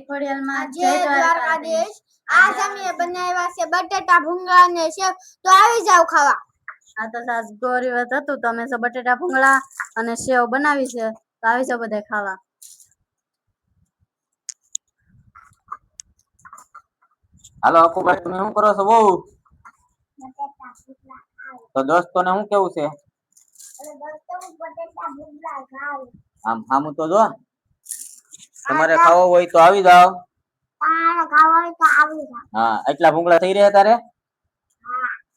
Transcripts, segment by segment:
ખોડિયાલમાં જય દ્વારકાધીશ। આજ અમે બનાવ્યા છે બટેટા ભૂંગળા ને સેવ, તો આવી જાવ ખાવા। આ તો સાસ ગોરી વાત હતું તો અમે બટેટા ભૂંગળા અને સેવ બનાવી છે, તો આવી જાવ બધા ખાવા। હાલો અકુભાઈ, તમે શું કરો છો? બહુ તો દોસ્તોને શું કેવું છે? આમ સામું તો જો, તમારે ખાવો હોય તો આવી જાવ। હા, એટલા ભૂંગળા થઈ રહ્યા તારે?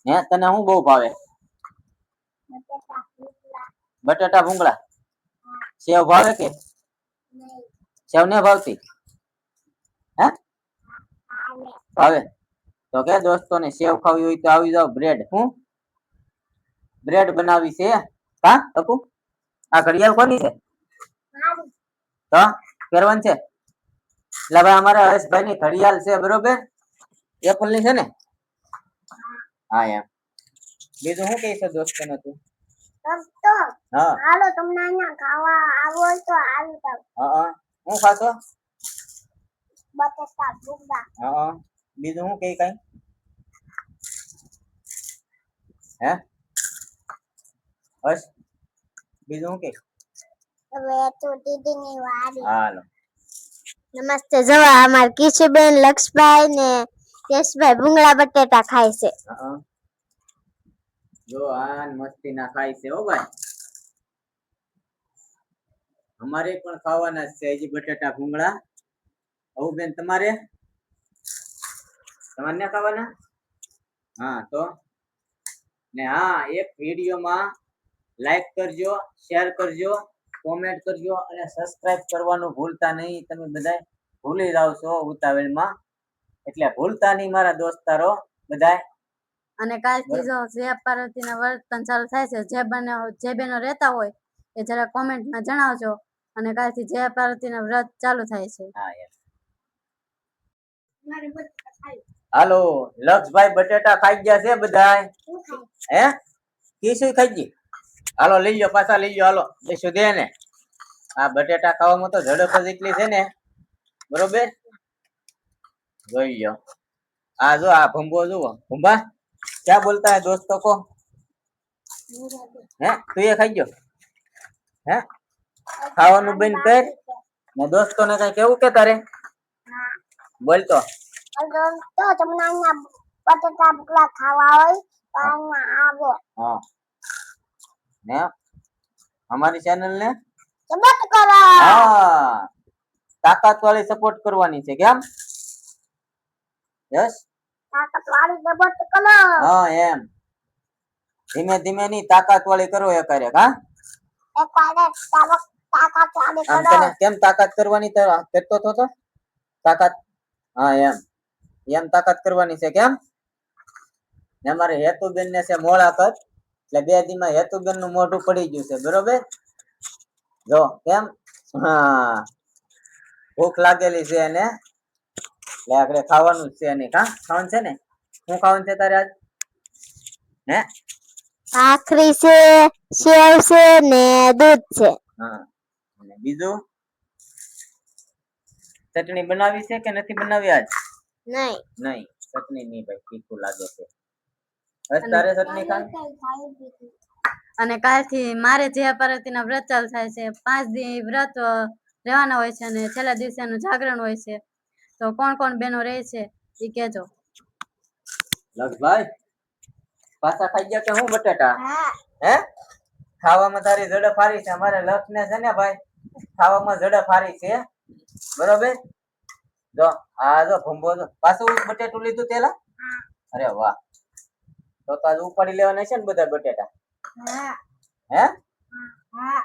હે, તને શું બહુ ભાવે? બટેટા ભૂંગળા। સેવ ભાવે કે? સેવ ને ભાવતી? હે ભાવે તો કે દોસ્તોને સેવ ખાવી હોય તો આવી જાવ। બ્રેડ હું બ્રેડ બનાવી છે। હા અકુ, આ ઘડિયાળ કોની છે? તો પહેરવાની છે એટલે ભાઈ અમારે હરેશભાઈ ની ઘડિયાળ છે, બરોબર? એપલ ની છે ને? હા એમ। બીજું શું કહે છે દોસ્તોને તું? હા હાલો, તમને અહીંયા ખાવા આવો હોય તો આવી જાવ। હા, હું ખાશો? બટેટા ભૂંગળા। હા, બીજું શું કહે કઈ? હે બસ, બીજું શું કહે? હવે તો દીદીની વારી। હાલો નમસ્તે, જવા અમાર કિશુબેન, લક્ષભાઈ ને યશભાઈ ભૂંગળા બટેટા ખાય છે। જો આ મસ્તી ના ખાય છે હો ભાઈ। અમારે પણ ખાવાના છે હજી બટેટા ભૂંગળા। હવું બેન, તમારે તમારે ખાવાના? હા તો ને હા, એક વિડીયોમાં લાઈક કરજો, શેર કરજો, કોમેન્ટ કરજો અને સબસ્ક્રાઇબ કરવાનું ભૂલતા નહીં। તમે બધા ભૂલી જાવ છો ઉતાવળમાં, એટલે ભૂલતા નહીં મારા દોસ્તારો બધાય। અને કાલથી જો જે પાર્વતીના વર્તન ચાલુ થાય છે, જે બહેનો રહેતા હોય એ જરા કોમેન્ટમાં જણાવજો। અને કાલથી જય પાર્વતીના વ્રત ચાલુ થાય છે। હાલો લક્ષભાઈ, બટેટા ખાઈ ગયા છે બધાય? હે કિસુ ખાઈ ગઈ? હાલો લઈ લો, પાછા લઈ લો, હાલો કિસુ દે ને। આ બટેટા ખાવામાં તો ઝડપ જ એટલી છે ને, બરોબર? જોઈ લો, આ જો આ ભંબો જુઓ। ભંબા क्या बोलता है दोस्तों को? હે તું એ ખાઈ ગયો? હે ખાવાનું બંધ કર ને દોસ્તોને કઈ કેવું કે તારે? બોલ તો તમને અહીંયા બટેટા ભૂંગળા ખાવા હોય તો અહીંયા આવો। હા ને અમારી ચેનલ ને સપોર્ટ કરો। હા, તાકાત વાળી સપોર્ટ કરવાની છે, કેમ? યસ, તાકાત વાળી સપોર્ટ કરો। હા એમ, ધીમે ધીમે ની તાકાત વાળી કરો એક હારે। હા, એક હારે તાકાત વાળી કરો। તને કેમ તાકાત કરવાની કરતો તો તાકાત? હા એમ, એમ તાકાત કરવાની છે, કેમ? અમારે હેતુબેન ને છે મોળાકત, એટલે બે દી માં હેતુબેન નું મોઢું પડી ગયું છે, બરોબર? જો કેમ? હા, ભૂખ લાગેલી છે એને, એટલે આપણે ખાવાનું છે નહીં। કા ખાવાનું છે ને? શું ખાવાનું છે તારે આજ? હે ભાખરી છે, સેવ છે ને દૂધ છે। હા, અને બીજું ચટણી બનાવી છે કે નથી બનાવી આજ? નહીં નહીં, ચટણી નહીં ભાઈ, તીખું લાગે છે। બસ તારે ચટણી ખાવી? અને કાલથી મારે જય પાર્વતીના વ્રત ચાલુ થાય છે। 5 દી વ્રત રહેવાના હોય છે અને છેલ્લા દિવસેનું જાગરણ હોય છે। તો કોણ કોણ બહેનો રહે છે એ કહેજો। લક્ષભાઈ પાછા ખાઈ ગયા કે હું બટેટા? હે ખાવામાં તારી ઝડપ હારી છે। અમારે લક્ષ ને છે ને ભાઈ ખાવામાં ઝડપ હારી છે, બરોબર? જો આ જો ભંબો પાછું બટેટું લીધું તેલા? અરે વાહ, તો આજ ઉપાડી લેવાના છે ને બધા બટેટા? હે હા